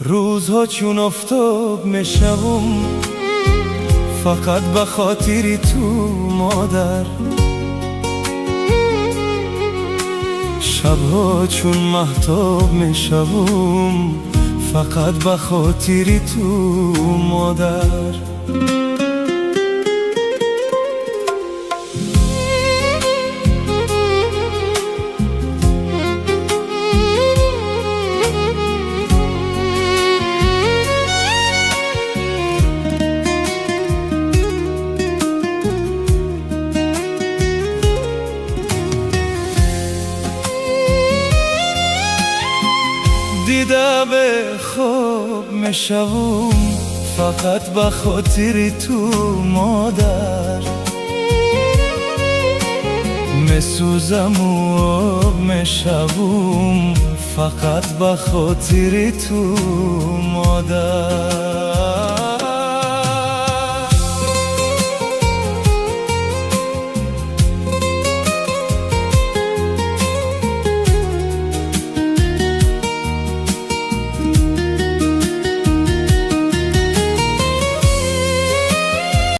روزها چون آفتاب میشوم فقط به خاطری تو مادر. شبها چون مهتاب میشوم فقط به خاطری تو مادر. دیده به خواب میشوم فقط به خاطر تو مادر. میسوزم و آب میشوم فقط به خاطر تو مادر.